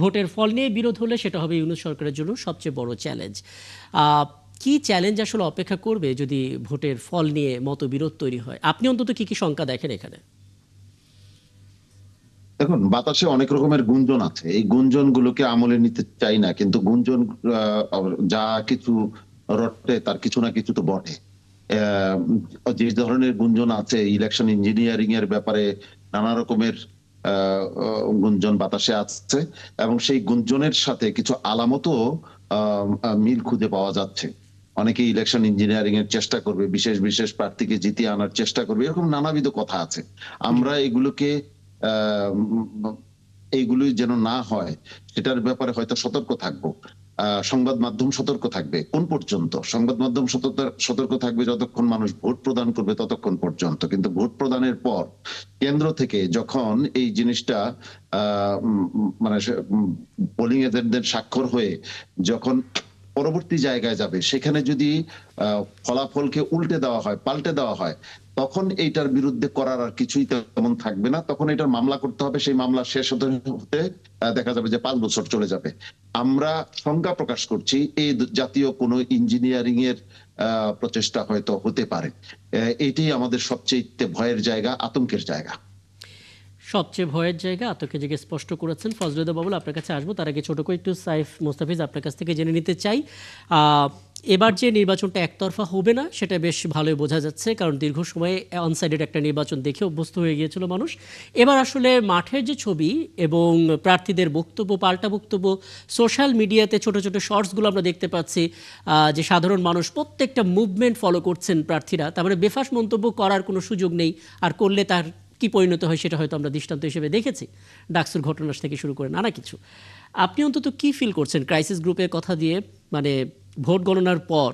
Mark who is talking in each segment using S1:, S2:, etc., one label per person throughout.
S1: ভোটের ফল নিয়ে বিরোধ হলে সেটা হবে ইউনূস সরকারের জন্য সবচেয়ে বড় চ্যালেঞ্জ। কি চ্যালেঞ্জ আসলে অপেক্ষা করবে যদি ভোটের ফল নিয়ে মতবিরোধ তৈরি হয়? আপনি অন্তত কি কি শঙ্কা দেখেন এখানে?
S2: দেখুন, বাতাসে অনেক রকমের গুঞ্জন আছে, এই গুঞ্জন গুলোকে আমলে নিতে চাই না, কিন্তু গুঞ্জন যা কিছু রটে তার কিছু না কিছু তো বটে। যে ধরনের গুঞ্জন আছে ইলেকশন ইঞ্জিনিয়ারিং এর ব্যাপারে, নানা রকমের গুঞ্জন বাতাসে আছে, এবং সেই গুঞ্জনের সাথে কিছু আলামতও মিল খুঁজে পাওয়া যাচ্ছে। অনেকে ইলেকশন ইঞ্জিনিয়ারিং এর চেষ্টা করবে, বিশেষ বিশেষ প্রার্থীকে জিতিয়ে আনার চেষ্টা করবে, এরকম নানাবিধ কথা আছে। আমরা এগুলোকে এইগুলি যেন না হয় সেটার ব্যাপারে হয়তো সতর্ক থাকবো। সংবাদ মাধ্যম সতর্ক থাকবে। কোন পর্যন্ত সংবাদ মাধ্যম সতর্ক থাকবে? যতক্ষণ মানুষ ভোট প্রদান করবে ততক্ষণ পর্যন্ত। কিন্তু ভোট প্রদানের পর কেন্দ্র থেকে যখন এই জিনিসটা মানে পোলিং এজেন্টদের স্বাক্ষর হয়ে যখন পরবর্তী জায়গায় যাবে, সেখানে যদি ফলাফলকে উল্টে দেওয়া হয়, পাল্টে দেওয়া হয়, তখন এইটার বিরুদ্ধে করার আর কিছুই তেমন থাকবে না। তখন এটার মামলা করতে হবে, সেই মামলা শেষ হতে হতে দেখা যাবে যে 5 বছর চলে যাবে। আমরা শঙ্কা প্রকাশ করছি এই জাতীয় কোনো ইঞ্জিনিয়ারিং এর প্রচেষ্টা হয়তো হতে পারে। এটাই আমাদের সবচেয়ে ভয়ের জায়গা, আতঙ্কের জায়গা।
S1: সবচেয়ে ভয়ের জায়গা আতঙ্কের জায়গায় স্পষ্ট করেছেন ফজলুদ্দা বাবুল। আপনার কাছে আসবো, তার আগে ছোট করে একটু সাইফ মোস্তাফিজ আপনার কাছ থেকে জেনে নিতে চাই। এবার যে নির্বাচনটা একতরফা হবে না সেটা বেশ ভালোই বোঝা যাচ্ছে, কারণ দীর্ঘ সময়ে অনসাইডেড একটা নির্বাচন দেখে অভ্যস্ত হয়ে গিয়েছিল মানুষ। এবার আসলে মাঠের যে ছবি এবং প্রার্থীদের বক্তব্য, পাল্টা বক্তব্য, সোশ্যাল মিডিয়াতে ছোট ছোট শর্টসগুলো আমরা দেখতে পাচ্ছি, যে সাধারণ মানুষ প্রত্যেকটা মুভমেন্ট ফলো করছেন প্রার্থীরা, তার মানে বেফাস মন্তব্য করার কোনো সুযোগ নেই, আর করলে তার কি পরিণত হয় সেটা হয়তো আমরা দৃষ্টান্ত হিসেবে দেখেছি, ডাকসুর ঘটনা থেকে শুরু করে নানা কিছু। আপনি অন্তত কি ফিল করছেন ক্রাইসিস গ্রুপের কথা দিয়ে? মানে ভোট গণনার পর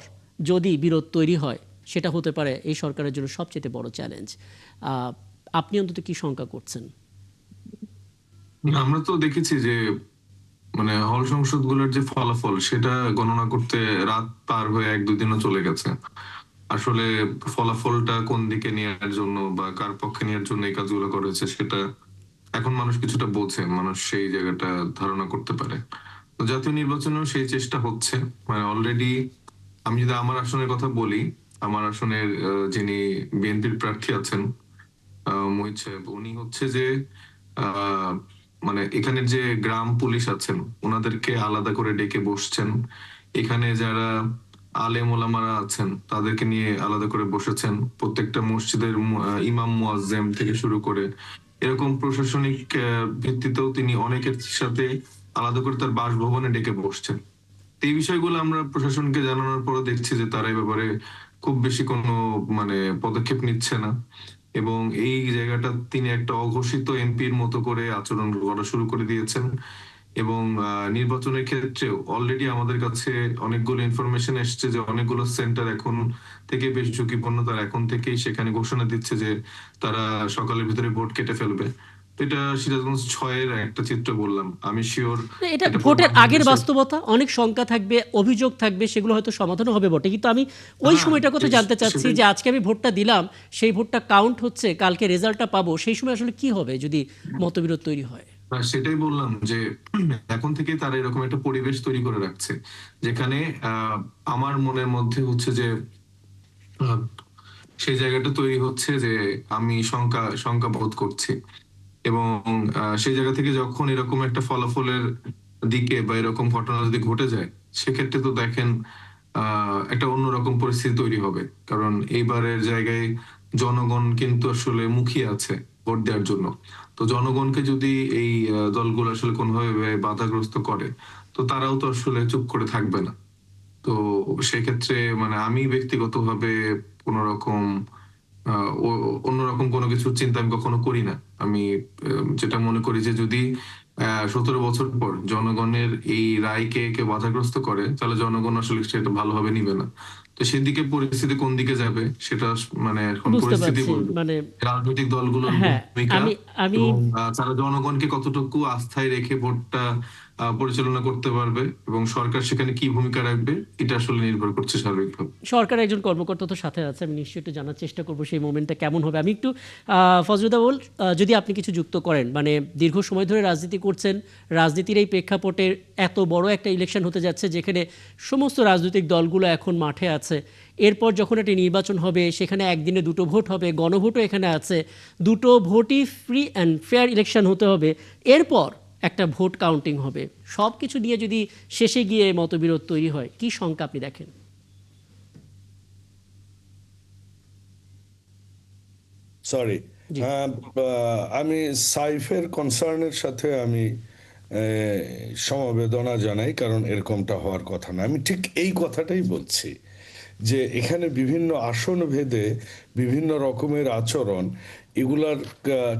S1: যদি বিরোধ তৈরি হয় সেটা হতে পারে এই সরকারের জন্য সবচেয়ে বড় চ্যালেঞ্জ। আপনি অন্তত কি শঙ্কা করছেন?
S3: আমরা তো দেখেছি যে মানে হল সংসদগুলোর যে ফলাফল সেটা গণনা করতে রাত পার হয়ে 1-2 দিনও চলে গেছে। আসলে ফলাফলটা কোন দিকে নেওয়ার জন্য বা কার পক্ষে নেওয়ার জন্য এই কাজগুলো করেছে সেটা এখন মানুষ কিছুটা বোঝে, মানুষ সেই জায়গাটা ধারণা করতে পারে। তো জাতীয় নির্বাচনেও সেই চেষ্টা হচ্ছে। মানে অলরেডি আমি যদি আমার আসনের কথা বলি, আমার আসনের যিনি বিএনপির প্রার্থী আছেন মোহিত সাহেব, উনি হচ্ছে যে আহ মানে এখানের যে গ্রাম পুলিশ আছেন ওনাদেরকে আলাদা করে ডেকে বসছেন। এখানে যারা আলেম ওলামারা আছেন তাদেরকে নিয়ে আলাদা করে বসেছেন। প্রত্যেকটা মসজিদের ইমাম মুয়াজ্জেম থেকে শুরু করে এরকম প্রশাসনিক ভিত্তিতেও তিনি অনেকের সাথে আলাদা করে তার বাসভবনে ডেকে বসছেন। এই বিষয়গুলো আমরা প্রশাসনকে জানানোর পরে দেখছি যে তারা এই ব্যাপারে খুব বেশি কোনো মানে পদক্ষেপ নিচ্ছে না, এবং এই জায়গাটা তিনি একটা অঘোষিত এমপির মতো করে আচরণ করা শুরু করে দিয়েছেন। এবং নির্বাচনের ক্ষেত্রেও অলরেডি আমাদের কাছে অনেকগুলো ইনফরমেশন এসছে যে অনেকগুলো সেন্টার এখন থেকে বেশ ঝুঁকিপূর্ণ, তারা এখন থেকেই সেখানে ঘোষণা দিচ্ছে যে তারা সকালের ভিতরে ভোট কেটে ফেলবে। এটা সিরাজগঞ্জ 6-এর একটা চিত্র বললাম, আমি শিওর
S1: এটা
S3: এটা পুরো
S1: ভোটের আগের
S3: বাংলাদেশের।
S1: বাস্তবতা, অনেক শঙ্কা থাকবে, অভিযোগ থাকবে, সেগুলো হয়তো সমাধানও হবে বটে, কিন্তু আমি ওই
S3: হ্যাঁ,
S1: সময়টার কথা জানতে চাচ্ছি
S3: সেটাই।
S1: যে আজকে আমি ভোটটা দিলাম, সেই ভোটটা কাউন্ট হচ্ছে, কালকে রেজাল্টটা পাবো, সেই সময় আসলে কি হবে যদি মতবিরোধ তৈরি হয়?
S3: সেটাই বললাম যে এখন থেকে তারা এরকম একটা পরিবেশ তৈরি করে রাখছে যেখানে আমার মনের মধ্যে হচ্ছে যে আহ, সেই জায়গাটা তৈরি হচ্ছে যে আমি শঙ্কা শঙ্কা বোধ করছি। এবং সেই জায়গা থেকে যখন এরকম একটা ফলাফলের দিকে বা এরকম ঘটনা যদি ঘটে যায়, সেক্ষেত্রে তো দেখেন একটা অন্যরকম পরিস্থিতি তৈরি হবে। কারণ এইবারের জায়গায় জনগণ কিন্তু আসলে মুখিয়ে আছে ভোট দেওয়ার জন্য। তো জনগণকে যদি এই দলগুলো আসলে কোনোভাবে বাধাগ্রস্ত করে, তো তারাও তো আসলে চুপ করে থাকবে না। তো সেক্ষেত্রে মানে আমি ব্যক্তিগতভাবে কোন রকম অন্যরকম কোনো কিছুর চিন্তা আমি কখনো করি না। আমি যেটা মনে করি যে যদি 17 বছর পর জনগণের এই রায়কে কেউ বাধাগ্রস্ত করে, তাহলে জনগণ আসলে সেটা ভালোভাবে নিবে না। তো সেদিকে পরিস্থিতি কোন দিকে যাবে সেটা মানে এখন
S1: বুঝতে
S3: পরিস্থিতি
S1: পারছি
S3: বলবে,
S1: মানে
S3: রাজনৈতিক দলগুলোর
S1: হ্যাঁ
S3: ভূমিকা
S1: আমি আমি
S3: এবং তারা জনগণকে কতটুকু আস্থায় রেখে ভোটটা পরিচালনা করতে পারবে এবং সরকার সেখানে কি ভূমিকা রাখবে, এটা আসলে নির্ভর করছে সার্বিকভাবে।
S1: সরকারের একজন কর্মকর্তা তো সাথে আছে, আমি নিশ্চয়ই একটু জানার চেষ্টা করবো সেই মোমেন্টটা কেমন হবে। আমি একটু ফজলুদ্দা বল, যদি আপনি কিছু যুক্ত করেন, মানে দীর্ঘ সময় ধরে রাজনীতি করছেন, রাজনীতির এই প্রেক্ষাপটে এত বড় একটা ইলেকশন হতে যাচ্ছে যেখানে সমস্ত রাজনৈতিক দলগুলো এখন মাঠে আছে, এরপর যখন একটি নির্বাচন হবে সেখানে একদিনে দুটো ভোট হবে, গণভোটও এখানে আছে, দুটো ভোটই ফ্রি অ্যান্ড ফেয়ার ইলেকশন হতে হবে, এরপর একটা ভোট কাউন্টিং হবে, সব কিছু নিয়ে যদি শেষে গিয়ে মতবিরোধ তৈরি হয়, কি শঙ্কা আপনি দেখেন?
S4: সরি,
S1: জি
S4: আমি সাইফের কনসার্নের সাথে আমি সমবেদনা জানাই, কারণ এরকমটা হওয়ার কথা না। আমি ঠিক এই কথাটাই বলছি যে এখানে বিভিন্ন আসন ভেদে বিভিন্ন রকমের আচরণ, এগুলার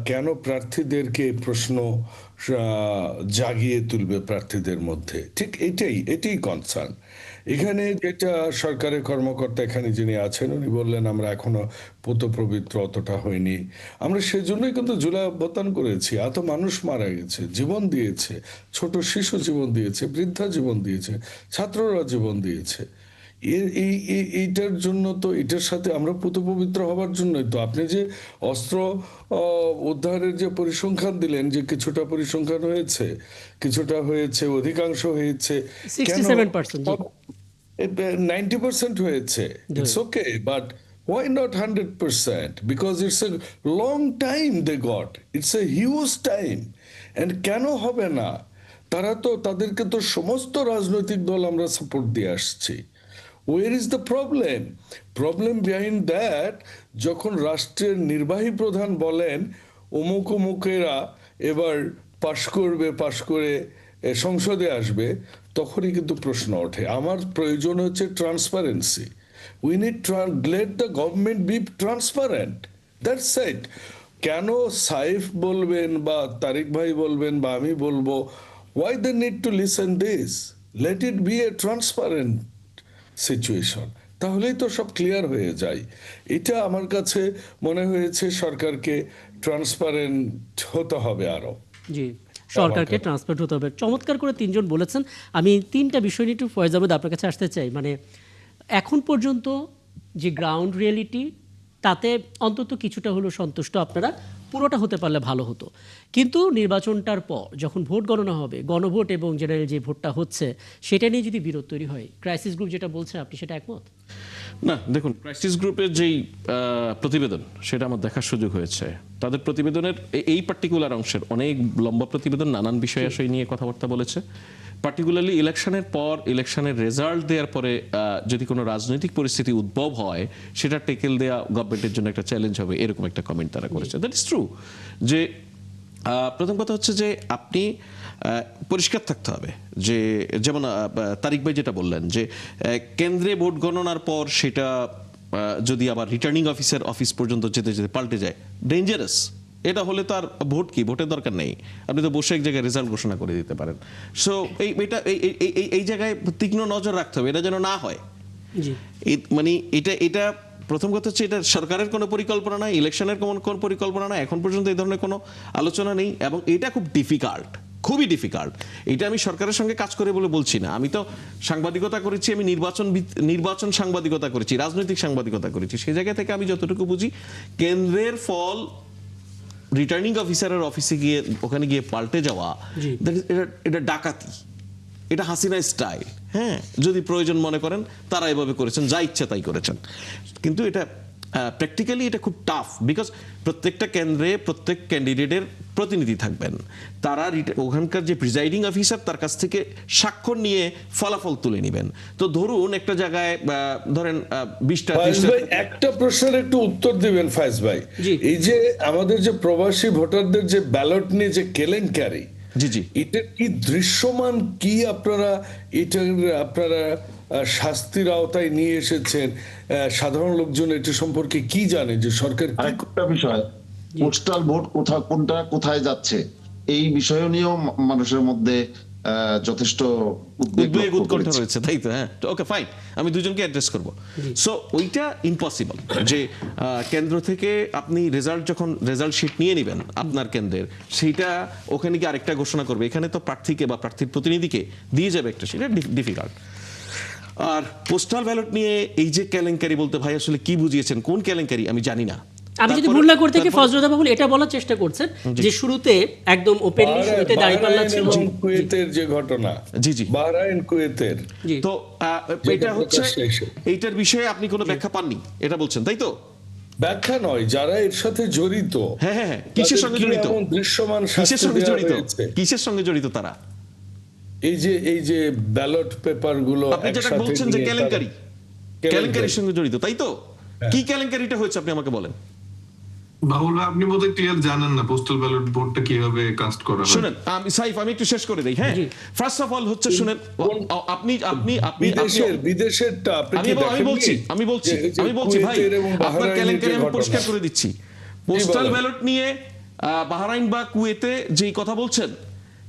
S4: কেন প্রার্থীদেরকে প্রশ্ন জাগিয়ে তুলবে প্রার্থীদের মধ্যে, ঠিক এটাই কনসার্ন এখানে। যেটা সরকারের কর্মকর্তা এখানে যিনি আছেন উনি বললেন আমরা এখনো পবিত্র অতটা হয়নি। আমরা সেজন্যই কিন্তু জুলাই অভ্যুত্থান করেছি, এত মানুষ মারা গেছে, জীবন দিয়েছে, ছোট শিশু জীবন দিয়েছে, বৃদ্ধা জীবন দিয়েছে, ছাত্ররা জীবন দিয়েছে। এইটার জন্য তো, এটার সাথে আমরা পবিত্র হবার জন্যই তো। আপনি যে অস্ত্র উদ্ধারের যে পরিসংখ্যান দিলেন, যে কিছুটা পরিসংখ্যান হয়েছে, কিছুটা হয়েছে, অধিকাংশ হয়েছে, কেন
S1: 67%, জি
S4: 90% হয়েছে?
S1: জি
S4: it's okay, but why not 100%? Because it's a long time they got. It's a huge time. And কেন হবে না? তাদেরকে তো সমস্ত রাজনৈতিক দল আমরা সাপোর্ট দিয়ে আসছি। Where is the problem? Problem behind that, যখন রাষ্ট্রের নির্বাহী প্রধান বলেন অমুক অমুকেরা এবার পাশ করে সংসদে আসবে, তখনই কিন্তু প্রশ্ন ওঠে। আমার প্রয়োজন হচ্ছে transparency. We need to let the government be transparent. That's it. কেন সাইফ বলবেন বা তারিক ভাই বলবেন বা আমি বলবো, why they need to listen this? Let it be a transparent situation, তাহলেই তো সব ক্লিয়ার হয়ে যায়। এটা আমার কাছে মনে হয়েছে সরকারকে ট্রান্সপারেন্ট হতে হবে আরো।
S1: জি, সরকারকে ট্রান্সপারেন্ট হতে হবে। চমৎকার করে তিনজন বলেছেন। আমি তিনটা বিষয় নিয়ে একটু ফয়েজ আহমেদ আপনার কাছে আসতে চাই। মানে এখন পর্যন্ত যে গ্রাউন্ড রিয়েলিটি, তাতে অন্তত কিছুটা হলেও সন্তুষ্ট আপনারা, পুরোটা হতে পারলে ভালো হতো। কিন্তু নির্বাচনটার পর যখন ভোট গণনা হবে, গণভোট এবং জেনারেল যে ভোটটা হচ্ছে, সেটা নিয়ে যদি বিরোধ তৈরি হয়, ক্রাইসিস গ্রুপ যেটা বলছেন, আপনি সেটা একমত?
S5: না, দেখুন, ক্রাইসিস গ্রুপের যেই প্রতিবেদন সেটা আমার দেখার সুযোগ হয়েছে। তাদের প্রতিবেদনের এই পার্টিকুলার অংশের অনেক লম্বা প্রতিবেদন, নানান বিষয় আসয় নিয়ে কথাবার্তা বলেছে। পার্টিকুলারলি ইলেকশনের পর, ইলেকশনের রেজাল্ট দেওয়ার পরে যদি কোনো রাজনৈতিক পরিস্থিতি উদ্ভব হয়, সেটা টেকেল দেওয়া গভর্নমেন্টের জন্য একটা চ্যালেঞ্জ হবে, এরকম একটা কমেন্ট তারা করেছে। That is true. যে প্রথম কথা হচ্ছে যে আপনি পরিষ্কার থাকতে হবে যে, যেমন তারিক ভাই যেটা বললেন যে কেন্দ্রে ভোট গণনার পর সেটা যদি আবার রিটার্নিং অফিস পর্যন্ত যেতে যেতে পাল্টে যায়, ডেঞ্জারাস। এটা হলে তো আর ভোট কি, ভোটের দরকার নেই, আপনি তো বসে এক জায়গায় রেজাল্ট ঘোষণা করে দিতে পারেন। সো এই জায়গায় তীক্ষ্ণ নজর রাখতে হবে, এটা যেন না হয়। মানে এটা প্রথম কথা হচ্ছে, এটা সরকারের কোনো পরিকল্পনা নাই, ইলেকশনের কোন পরিকল্পনা নাই, এখন পর্যন্ত এই ধরনের কোনো আলোচনা নেই, এবং এটা খুব ডিফিকাল্ট, খুবই ডিফিকাল্ট। এটা আমি সরকারের সঙ্গে কাজ করে বলে বলছি না, আমি তো সাংবাদিকতা করেছি, আমি নির্বাচন সাংবাদিকতা করেছি, রাজনৈতিক সাংবাদিকতা করেছি। সেই জায়গা থেকে আমি যতটুকু বুঝি, কেন্দ্রের ফল রিটার্নিং অফিসারের অফিসে গিয়ে, ওখানে গিয়ে পাল্টে যাওয়া, এটা ডাকাতি, এটা হাসিনা স্টাইল। হ্যাঁ, যদি প্রয়োজন মনে করেন তারা এভাবে করেছেন, যা ইচ্ছা তাই করেছেন। কিন্তু এটা প্র্যাকটিক্যালি এটা খুব টাফ, বিকজ প্রত্যেকটা কেন্দ্রে প্রত্যেক ক্যান্ডিডেটের প্রতিনিধি থাকবেন, তারা ওখানকার যে প্রিজাইডিং অফিসার তার কাছ থেকে স্বাক্ষর নিয়ে ফলাফল তুলে নেবেন। তো ধরুন একটা জায়গায় ধরেন 20টা
S4: একটা প্রশ্নের একটু উত্তর দিবেন ফায়েজ ভাই। এই যে আমাদের যে প্রবাসী ভোটারদের যে ব্যালট নিয়ে যে কেলেঙ্কারি, এটা কি দৃশ্যমান, কি আপনারা শাস্তির আওতায় নিয়ে এসেছেন? সাধারণ লোকজন এটা সম্পর্কে কি জানে যে সরকার?
S2: আরেকটা বিষয়, পোস্টাল ভোট কোনটা কোথায় যাচ্ছে, এই বিষয় নিয়েও মানুষের মধ্যে যথেষ্ট
S5: উদ্বেগ
S2: লক্ষ্য
S5: উৎকণ্ঠা
S2: করেছি।
S5: রয়েছে, তাই তো? হ্যাঁ, ওকে ফাইন, আমি দুজনকে অ্যাড্রেস করব। সো ওইটা ইম্পসিবল যে কেন্দ্র থেকে আপনি রেজাল্ট শিট নিয়ে নেবেন আপনার কেন্দ্রের, সেইটা ওখানে কি আরেকটা ঘোষণা করবে, এখানে তো প্রার্থীকে বা প্রার্থীর প্রতিনিধিকে দিয়ে যাবে একটা, সেটা ডিফিকাল্ট। আর পোস্টাল ব্যালট নিয়ে এই যে কেলেঙ্কারি বলতে ভাই আসলে কি বুঝিয়েছেন, কোন কেলেঙ্কারি আমি জানি না।
S1: আমি যদি ভুল না করে থাকি ফজলুদ্দীন বাবুল এটা বলার চেষ্টা করছেন যে শুরুতে একদম ওপেনলি শুরুতে দাঁড়িপাল্লা
S4: বাহরাইন
S1: ছিল।
S4: এবং কুয়েতের যে ঘটনা,
S5: জি, জি।
S4: বাহরাইন কুয়েতের,
S1: জি।
S5: তো এটা হচ্ছে
S4: প্রকাশ্যে এসে।
S5: এইটার বিষয়ে আপনি কোনো ব্যাখ্যা পাননি এটা বলছেন, তাই তো?
S4: ব্যাখ্যা নয়, যারা এর সাথে জড়িত,
S5: হ্যাঁ হ্যাঁ হ্যাঁ, কিসের সঙ্গে
S4: তাদের কি
S5: জড়িত,
S4: এমন দৃশ্যমান
S5: কিসের
S4: শাস্তি
S5: সঙ্গে
S4: দেওয়া
S5: জড়িত,
S4: হয়েছে?
S5: কিসের সঙ্গে জড়িত তারা?
S4: এই যে ব্যালট পেপার গুলো
S5: আপনি যেটা
S4: একসাথে
S5: বলছেন যে
S4: নিয়ে
S5: কেলেঙ্কারি,
S4: তারা-
S5: কেলেঙ্কারির সঙ্গে জড়িত, তাই তো? কি কেলেঙ্কারিটা হয়েছে আপনি আমাকে বলেন।
S3: বাবুল ভাই, আপনি বোধহয় ক্লিয়ার জানেন না পোস্টাল ব্যালট ভোটটা কিভাবে কাস্ট করা হয়।
S5: শুনেন আমি একটু শেষ করে দেই। হ্যাঁ, ফার্স্ট অফ অল হচ্ছে শুনেন, আপনি আপনি আপনি
S4: বিদেশেরটা আপনি কি
S5: আমি
S4: দেখেননি?
S5: বলছি
S4: যে
S5: ভাই,
S4: কুয়েতের এবং
S5: আপনার
S4: বাহরাইনের
S5: কেলেঙ্কারি
S4: যে
S5: আমি
S4: ঘটনা।
S5: পরিষ্কার করে দিচ্ছি। পোস্টাল
S4: বলেন?
S5: ব্যালট নিয়ে বাহরাইন বা কুয়েতে যেই কথা বলছেন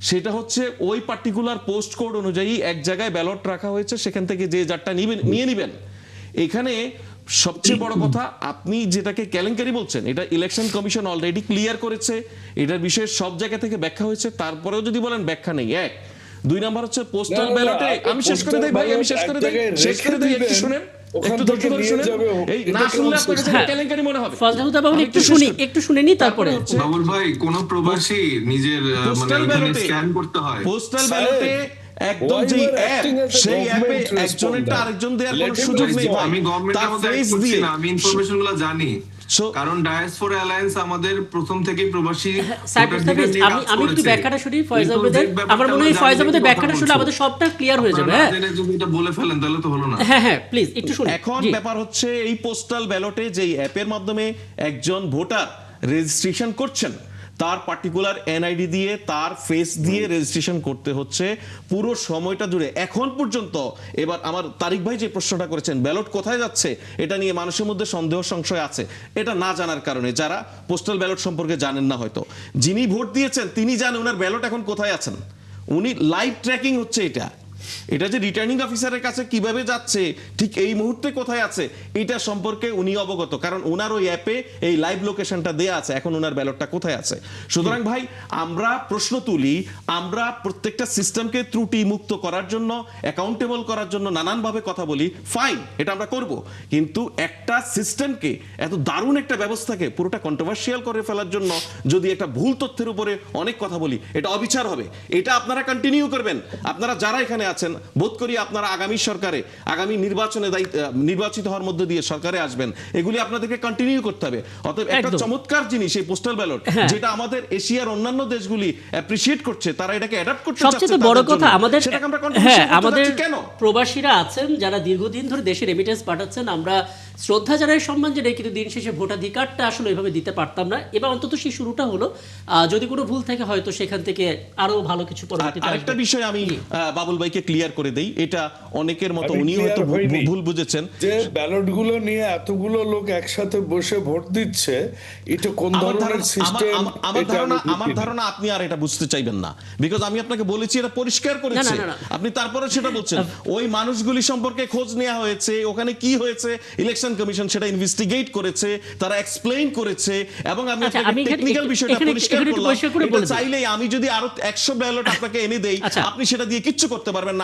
S5: সেটা হচ্ছে ওই পার্টিকুলার পোস্ট কোড অনুযায়ী এক জায়গায় ব্যালট রাখা হয়েছে, সেখান থেকে যে যারটা নিয়ে নিবেন। এখানে সবচেয়ে বড় কথা, আপনি যেটাকে কেলেঙ্কারি বলছেন, এটা ইলেকশন কমিশন অলরেডি ক্লিয়ার করেছে, এটার বিষয়ে সব জায়গা থেকে ব্যাখ্যা হয়েছে। তারপরেও যদি বলেন ব্যাখ্যা নেই, এক। দুই নাম্বার হচ্ছে পোস্টাল
S4: না, না,
S5: ব্যালটে,
S4: আপনি
S5: আমি শেষ করে দেই ভাই, আমি শেষ করে দেই,
S4: এক জায়গায়
S5: শেষ করে দেই,
S4: রেখে
S5: একটু
S4: দিবেন,
S5: শুনেন,
S4: ওখান
S5: একটু ধৈর্য
S4: থেকে
S5: ধরে
S4: নিয়ে
S5: শুনেন।
S4: যাবে,
S5: এই
S4: এটা
S5: না
S4: কেমন
S5: শুনলে আপনার কাছে
S1: হ্যাঁ।
S5: কেলেঙ্কারি মনে হবে।
S1: ফজলুদ্দীন বাবুল
S5: আমি
S1: একটু
S5: শেষ
S1: শুনি,
S5: করি।
S1: একটু শুনে নি তারপরে।
S5: হচ্ছে
S3: বাবুল ভাই, কোন প্রবাসী নিজের
S5: পোস্টাল ব্যালটে
S3: স্ক্যান করতে হয়।
S5: পোস্টাল
S4: স্যার,
S5: ব্যালটে একদম
S4: why
S5: যেই
S4: you are
S5: app,
S4: acting as a
S5: সেই অ্যাপে
S4: government
S5: একজনেরটা
S4: responder?
S5: আরেকজন দেওয়ার
S4: Let
S5: কোনো
S4: him
S5: সুযোগ নেই
S4: respond.
S5: ভাই।
S3: আমি গভর্নমেন্টের
S5: তার
S3: মধ্যে
S5: face
S3: করছি
S5: দিয়ে
S3: না, আমি ইনফরমেশন গুলো জানি।
S5: So-
S3: কারণ ডায়াসপোরা অ্যালায়েন্স আমাদের প্রথম থেকেই প্রবাসী
S1: সাইড
S3: ভোটারদের
S1: মুস্তাফিজ,
S3: নিয়ে
S1: আমি
S3: কাজ
S1: আমি একটু
S3: করেছে।
S1: ব্যাখ্যাটা শুনি ফয়েজ
S3: কিন্তু
S1: আহমেদের।
S3: যে ব্যাপারটা
S1: আমার মনে হয়
S3: আমরা
S1: ফয়েজ
S3: জানি
S1: আহমেদের
S3: কথা
S1: ব্যাখ্যাটা শুনে
S3: বলছো।
S1: আমাদের সবটা ক্লিয়ার হয়ে যাবে।
S3: আপনারা
S1: হ্যাঁ
S3: না জেনে যদি এটা বলে ফেলেন তাহলে তো হলো না।
S1: হ্যাঁ হ্যাঁ, প্লিজ একটু শুনি।
S5: এখন
S1: জি।
S5: ব্যাপার হচ্ছে এই পোস্টাল ব্যালটে যেই অ্যাপের মাধ্যমে একজন ভোটার রেজিস্ট্রেশন করছেন, তার পার্টিকুলার এনআইডি দিয়ে, তার ফেস দিয়ে রেজিস্ট্রেশন করতে হচ্ছে পুরো সময়টা জুড়ে এখন পর্যন্ত। এবার আমার তারিক ভাই যে প্রশ্নটা করেছেন, ব্যালট কোথায় যাচ্ছে, এটা নিয়ে মানুষের মধ্যে সন্দেহ সংশয় আছে, এটা না জানার কারণে, যারা পোস্টাল ব্যালট সম্পর্কে জানেন না হয়তো, যিনি ভোট দিয়েছেন তিনি জানেন ওনার ব্যালট এখন কোথায় আছেন, উনি লাইভ ট্র্যাকিং হচ্ছে এটা যে রিটার্নিং অফিসারের কাছে কিভাবে যাচ্ছে, ঠিক এই মুহূর্তে কোথায় আছে, এটা সম্পর্কে উনি অবগত, কারণ ওনার ওই অ্যাপে এই লাইভ লোকেশনটা দেয়া আছে এখন ওনার ব্যালটটা কোথায় আছে। সুতরাং ভাই, আমরা প্রশ্ন তুলি, আমরা প্রত্যেকটা সিস্টেমকে ত্রুটি মুক্ত করার জন্য, অ্যাকাউন্টেবল করার জন্য নানানভাবে কথা বলি, ফাইন, এটা আমরা করব, কিন্তু একটা সিস্টেমকে, এত দারুণ একটা ব্যবস্থাকে পুরোটা কন্ট্রোভার্সিয়াল করে ফেলার জন্য যদি একটা ভুল তথ্যের উপরে অনেক কথা বলি, এটা অবিচার হবে। এটা আপনারা কন্টিনিউ করবেন, আপনারা যারা এখানে আছেন, বোধ করি আপনারা আগামী সরকারে, আগামী নির্বাচনে নির্বাচিত হওয়ার মধ্যে দিয়ে সরকারে আসবেন, এগুলি আপনাদেরকে কন্টিনিউ করতে হবে। অতএব একটা
S1: একদম।
S5: চমৎকার জিনিস এই পোস্টাল ব্যালট,
S1: হ্যাঁ।
S5: যেটা আমাদের এশিয়ার অন্যান্য দেশগুলি অ্যাপ্রিশিয়েট করছে, তারা এটাকে অ্যাডাপ্ট করতে চাচ্ছে
S1: সবচেয়ে বড়
S5: তাদের
S1: কথা
S5: জন্য।
S1: আমাদের,
S5: সেটাকে আমরা
S1: হ্যাঁ
S5: continuation করতে
S1: আমাদের
S5: যাচ্ছি কেন?
S1: প্রবাসীরা আছেন যারা দীর্ঘদিন ধরে দেশে রেমিটেন্স পাঠাচ্ছেন, আমরা শ্রদ্ধা জানাই, সম্মান জানাই, কিন্তু দিন শেষে ভোটাধিকারটা আসলে এভাবে দিতে পারতাম না। এবার অন্তত সেই শুরুটা হলো, যদি কোনো ভুল থাকে হয়তো সেখান থেকে আরো ভালো কিছু পরবর্তীতে
S5: আরেকটা
S1: আসবে।
S5: বিষয় আমি বাবুল ভাইকে ক্লিয়ার করে দেই, এটা অনেকের মতো
S4: আমি
S5: উনিও হয়তো
S4: clear হইনি।
S5: ভুল বুঝেছেন।
S4: যে ব্যালট গুলো নিয়ে এতগুলো লোক একসাথে বসে ভোট দিচ্ছে, এটা কোন
S5: আমার
S4: ধরনের
S5: ধারণা-
S4: সিস্টেম?
S5: আমার ধারণা আপনি আর এটা বুঝতে চাইবেন না, বিকজ আমি আপনাকে বলেছি এটা পরিষ্কার করেছে,
S1: না, না, না।
S5: আপনি তারপরে সেটা বলছেন। ওই মানুষগুলি সম্পর্কে খোঁজ নেওয়া হয়েছে, ওখানে কি হয়েছে ইলেকশন কমিশন সেটা ইনভেস্টিগেট করেছে, তারা এক্সপ্লেইন করেছে, এবং আমি
S1: আচ্ছা,
S5: আপনাকে
S1: আমি এখানে-
S5: টেকনিক্যাল বিষয়টা
S1: এখানে
S5: পরিষ্কার
S1: একটু
S5: করলাম।
S1: পরিষ্কার করে
S5: এটা
S1: বলে দিই।
S5: চাইলেই আমি যদি আরো 100 ব্যালট আপনাকে এনে দেই,
S1: আচ্ছা।
S5: আপনি সেটা দিয়ে কিচ্ছু করতে পারবেন